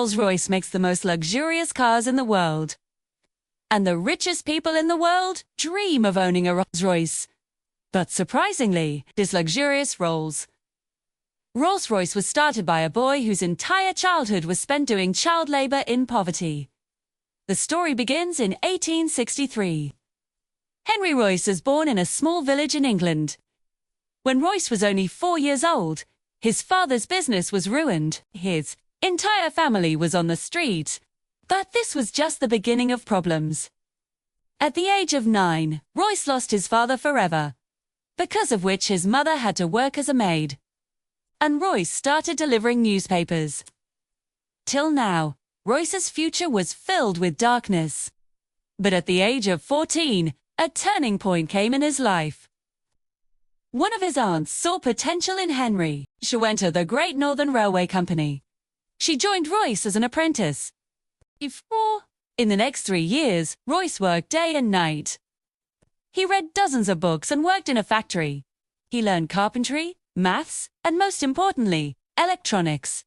Rolls Royce makes the most luxurious cars in the world. And the richest people in the world dream of owning a Rolls Royce. But surprisingly, this luxurious Rolls Royce was started by a boy whose entire childhood was spent doing child labor in poverty. The story begins in 1863. Henry Royce was born in a small village in England. When Royce was only 4 years old, his father's business was ruined. His entire family was on the street. But this was just the beginning of problems. At the age of 9, Royce lost his father forever, because of which his mother had to work as a maid. And Royce started delivering newspapers. Till now, Royce's future was filled with darkness. But at the age of 14, a turning point came in his life. One of his aunts saw potential in Henry. She went to the Great Northern Railway Company. She joined Royce as an apprentice. In the next 3 years, Royce worked day and night. He read dozens of books and worked in a factory. He learned carpentry, maths, and most importantly, electronics.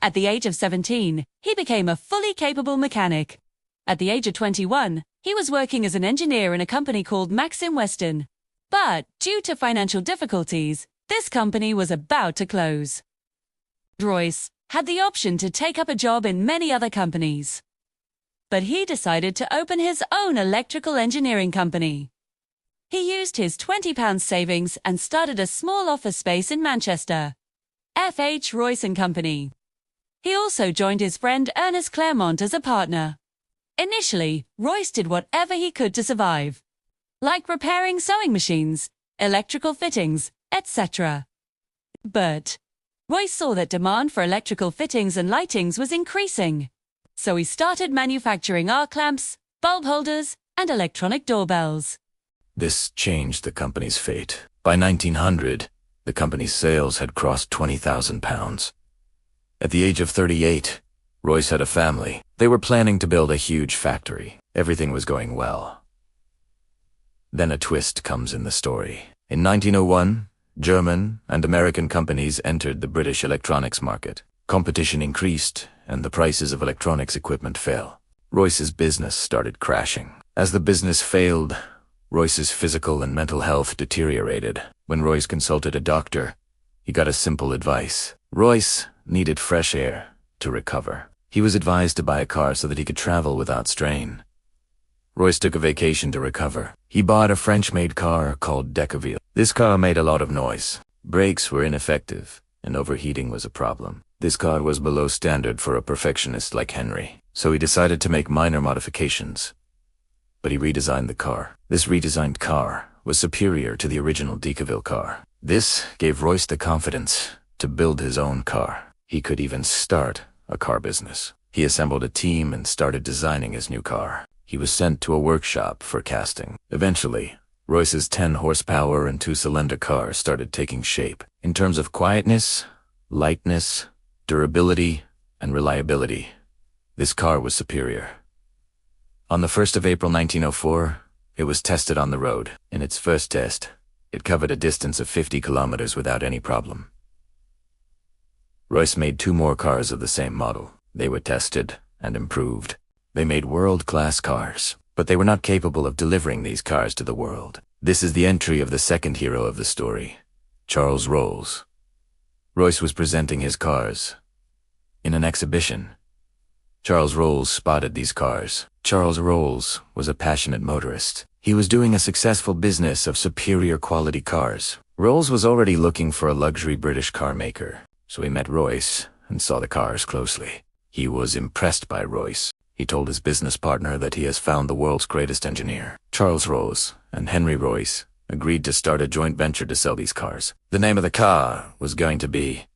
At the age of 17, he became a fully capable mechanic. At the age of 21, he was working as an engineer in a company called Maxim Weston. But due to financial difficulties, this company was about to close. Royce had the option to take up a job in many other companies. But he decided to open his own electrical engineering company. He used his £20 savings and started a small office space in Manchester. F.H. Royce & Company. He also joined his friend Ernest Claremont as a partner. Initially, Royce did whatever he could to survive, like repairing sewing machines, electrical fittings, etc. But Royce saw that demand for electrical fittings and lightings was increasing. So he started manufacturing arc lamps, bulb holders, and electronic doorbells. This changed the company's fate. By 1900, the company's sales had crossed £20,000. At the age of 38, Royce had a family. They were planning to build a huge factory. Everything was going well. Then a twist comes in the story. In 1901, German and American companies entered the British electronics market. Competition increased, and the prices of electronics equipment fell. Royce's business started crashing. As the business failed, Royce's physical and mental health deteriorated. When Royce consulted a doctor, he got a simple advice. Royce needed fresh air to recover. He was advised to buy a car so that he could travel without strain. Royce took a vacation to recover. He bought a French-made car called Decaville. This car made a lot of noise. Brakes were ineffective, and overheating was a problem. This car was below standard for a perfectionist like Henry, so he decided to make minor modifications. But he redesigned the car. This redesigned car was superior to the original Decaville car. This gave Royce the confidence to build his own car. He could even start a car business. He assembled a team and started designing his new car. He was sent to a workshop for casting. Eventually, Royce's 10-horsepower and 2-cylinder car started taking shape. In terms of quietness, lightness, durability, and reliability, this car was superior. On the 1st of April 1904, it was tested on the road. In its first test, it covered a distance of 50 kilometers without any problem. Royce made 2 more cars of the same model. They were tested and improved. They made world-class cars, but they were not capable of delivering these cars to the world. This is the entry of the second hero of the story, Charles Rolls. Royce was presenting his cars in an exhibition. Charles Rolls spotted these cars. Charles Rolls was a passionate motorist. He was doing a successful business of superior quality cars. Rolls was already looking for a luxury British car maker, so he met Royce and saw the cars closely. He was impressed by Royce. He told his business partner that he has found the world's greatest engineer. Charles Rolls and Henry Royce agreed to start a joint venture to sell these cars. The name of the car was going to be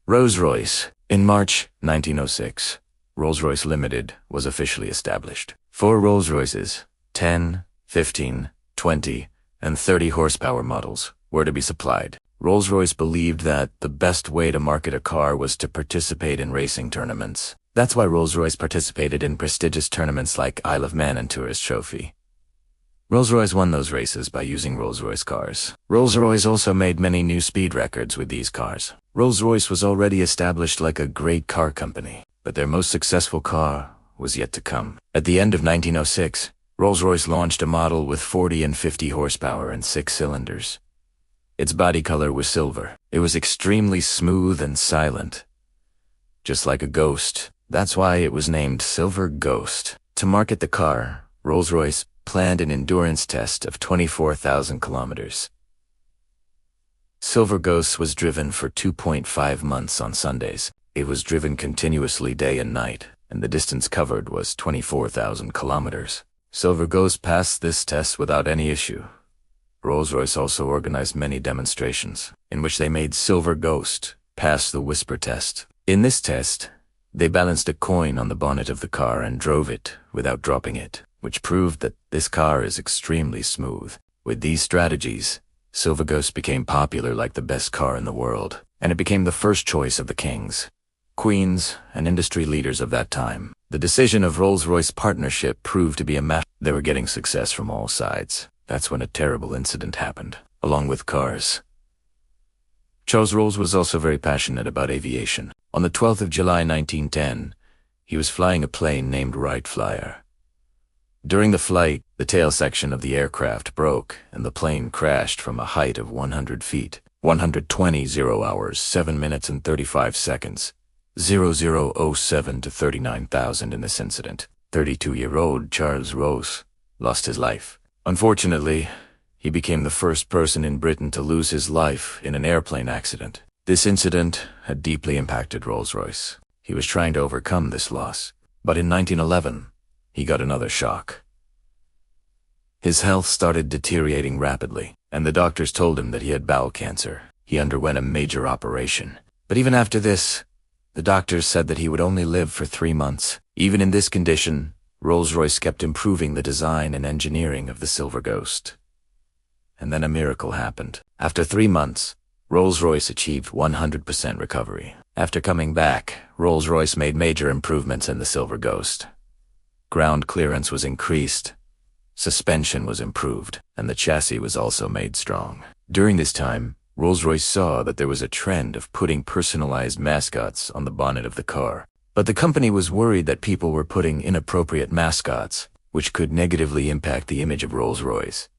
Rolls Royce. In March 1906, Rolls Royce Limited was officially established. 4 Rolls Royces, 10, 15, 20, and 30 horsepower models were to be supplied. Rolls Royce believed that the best way to market a car was to participate in racing tournaments. That's why Rolls Royce participated in prestigious tournaments like Isle of Man and Tourist Trophy. Rolls Royce won those races by using Rolls Royce cars. Rolls Royce also made many new speed records with these cars. Rolls Royce was already established like a great car company, but their most successful car was yet to come. At the end of 1906, Rolls Royce launched a model with 40 and 50 horsepower and 6 cylinders. Its body color was silver. It was extremely smooth and silent, just like a ghost. That's why it was named Silver Ghost. To market the car, Rolls Royce planned an endurance test of 24,000 kilometers. Silver Ghost was driven for 2.5 months on Sundays. It was driven continuously day and night, and the distance covered was 24,000 kilometers. Silver Ghost passed this test without any issue. Rolls-Royce also organized many demonstrations, in which they made Silver Ghost pass the whisper test. In this test, they balanced a coin on the bonnet of the car and drove it without dropping it, which proved that this car is extremely smooth. With these strategies, Silver Ghost became popular like the best car in the world, and it became the first choice of the kings, queens, and industry leaders of that time. The decision of Rolls-Royce partnership proved to be a matter. They were getting success from all sides. That's when a terrible incident happened, along with cars. Charles Rolls was also very passionate about aviation. On the 12th of July 1910, he was flying a plane named Wright Flyer. During the flight, the tail section of the aircraft broke and the plane crashed from a height of 100 feet. 120 hours, 7 minutes and 35 seconds. 0007 to 39,000 in this incident. 32-year-old Charles Rolls lost his life. Unfortunately, he became the first person in Britain to lose his life in an airplane accident. This incident had deeply impacted Rolls-Royce. He was trying to overcome this loss, but in 1911, he got another shock. His health started deteriorating rapidly, and the doctors told him that he had bowel cancer. He underwent a major operation. But even after this, the doctors said that he would only live for 3 months. Even in this condition, Rolls-Royce kept improving the design and engineering of the Silver Ghost. And then a miracle happened. After 3 months, Rolls-Royce achieved 100% recovery. After coming back, Rolls-Royce made major improvements in the Silver Ghost. Ground clearance was increased, suspension was improved, and the chassis was also made strong. During this time, Rolls-Royce saw that there was a trend of putting personalized mascots on the bonnet of the car. But the company was worried that people were putting inappropriate mascots, which could negatively impact the image of Rolls-Royce.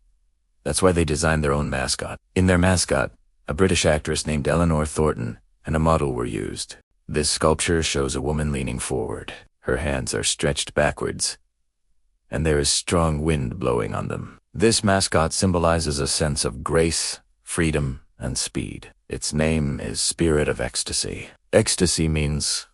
That's why they designed their own mascot. In their mascot, a British actress named Eleanor Thornton and a model were used. This sculpture shows a woman leaning forward. Her hands are stretched backwards, and there is strong wind blowing on them. This mascot symbolizes a sense of grace, freedom, and speed. Its name is Spirit of Ecstasy. Ecstasy means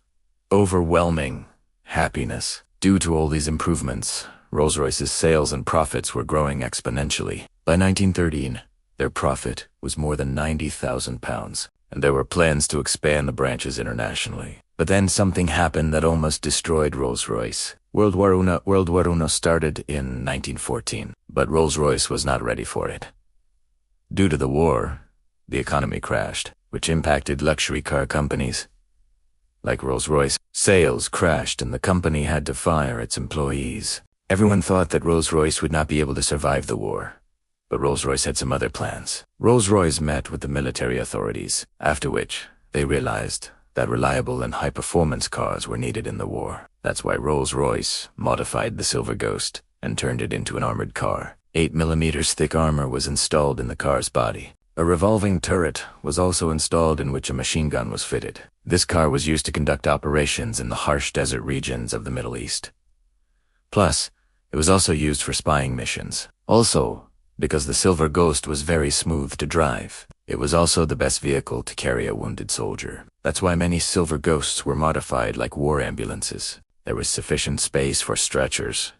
overwhelming happiness. Due to all these improvements, Rolls-Royce's sales and profits were growing exponentially. By 1913, their profit was more than £90,000, and there were plans to expand the branches internationally. But then something happened that almost destroyed Rolls-Royce. World War I started in 1914, but Rolls-Royce was not ready for it. Due to the war, the economy crashed, which impacted luxury car companies. Like Rolls-Royce, sales crashed and the company had to fire its employees. Everyone thought that Rolls-Royce would not be able to survive the war, but Rolls-Royce had some other plans. Rolls-Royce met with the military authorities, after which they realized that reliable and high-performance cars were needed in the war. That's why Rolls-Royce modified the Silver Ghost and turned it into an armored car. 8mm thick armor was installed in the car's body. A revolving turret was also installed in which a machine gun was fitted. This car was used to conduct operations in the harsh desert regions of the Middle East. Plus, it was also used for spying missions. Also, because the Silver Ghost was very smooth to drive, it was also the best vehicle to carry a wounded soldier. That's why many Silver Ghosts were modified like war ambulances. There was sufficient space for stretchers,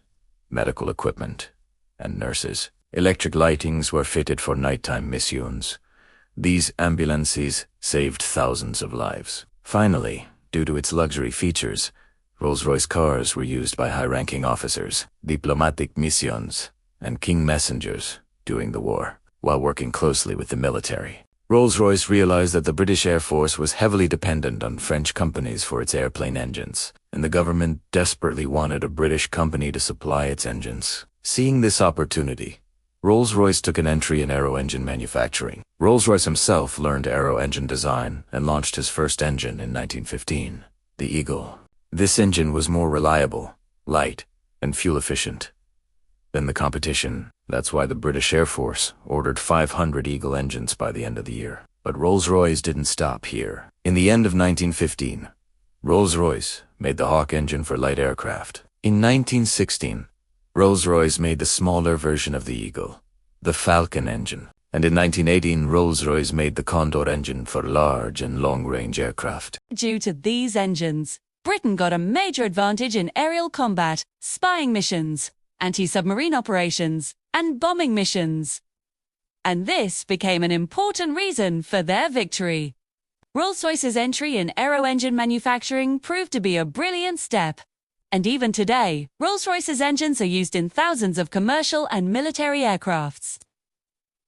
medical equipment, and nurses. Electric lightings were fitted for nighttime missions. These ambulances saved thousands of lives. Finally, due to its luxury features, Rolls-Royce cars were used by high-ranking officers, diplomatic missions, and king messengers during the war, while working closely with the military. Rolls-Royce realized that the British Air Force was heavily dependent on French companies for its airplane engines, and the government desperately wanted a British company to supply its engines. Seeing this opportunity, Rolls-Royce took an entry in aero-engine manufacturing. Rolls-Royce himself learned aero-engine design and launched his first engine in 1915, the Eagle. This engine was more reliable, light, and fuel-efficient than the competition. That's why the British Air Force ordered 500 Eagle engines by the end of the year. But Rolls-Royce didn't stop here. In the end of 1915, Rolls-Royce made the Hawk engine for light aircraft. In 1916, Rolls-Royce made the smaller version of the Eagle, the Falcon engine. And in 1918, Rolls-Royce made the Condor engine for large and long-range aircraft. Due to these engines, Britain got a major advantage in aerial combat, spying missions, anti-submarine operations, and bombing missions. And this became an important reason for their victory. Rolls-Royce's entry in aero-engine manufacturing proved to be a brilliant step. And even today, Rolls-Royce's engines are used in thousands of commercial and military aircrafts.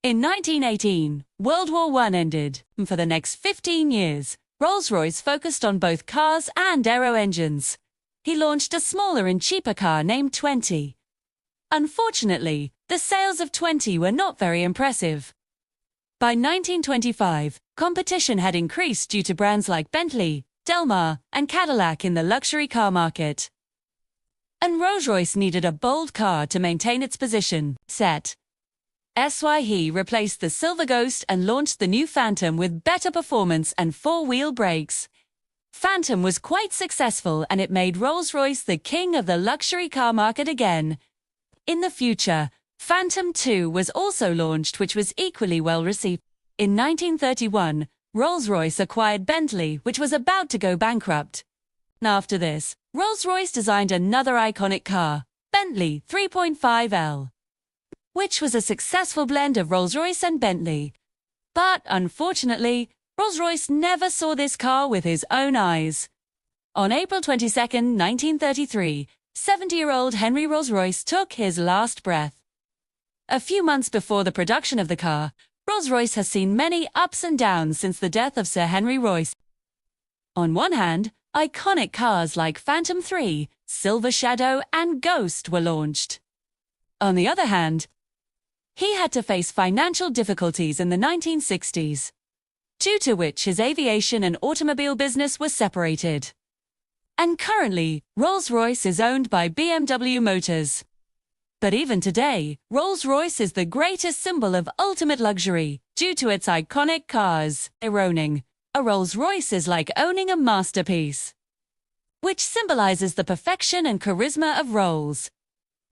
In 1918, World War I ended, and for the next 15 years, Rolls-Royce focused on both cars and aero engines. He launched a smaller and cheaper car named 20. Unfortunately, the sales of 20 were not very impressive. By 1925, competition had increased due to brands like Bentley, Delmar, and Cadillac in the luxury car market. And Rolls-Royce needed a bold car to maintain its position. He replaced the Silver Ghost and launched the new Phantom with better performance and four-wheel brakes. Phantom was quite successful and it made Rolls-Royce the king of the luxury car market again. In the future, Phantom 2 was also launched, which was equally well received. In 1931, Rolls-Royce acquired Bentley, which was about to go bankrupt. After this, Rolls-Royce designed another iconic car, Bentley 3.5L, which was a successful blend of Rolls-Royce and Bentley. But unfortunately, Rolls-Royce never saw this car with his own eyes. On April 22, 1933, 70-year-old Henry Rolls-Royce took his last breath. A few months before the production of the car, Rolls-Royce has seen many ups and downs since the death of Sir Henry Royce. On one hand, iconic cars like Phantom 3, Silver Shadow, and Ghost were launched. On the other hand, he had to face financial difficulties in the 1960s, due to which his aviation and automobile business were separated. And currently, Rolls-Royce is owned by BMW Motors. But even today, Rolls-Royce is the greatest symbol of ultimate luxury due to its iconic cars. Owning a Rolls-Royce is like owning a masterpiece, which symbolizes the perfection and charisma of Rolls.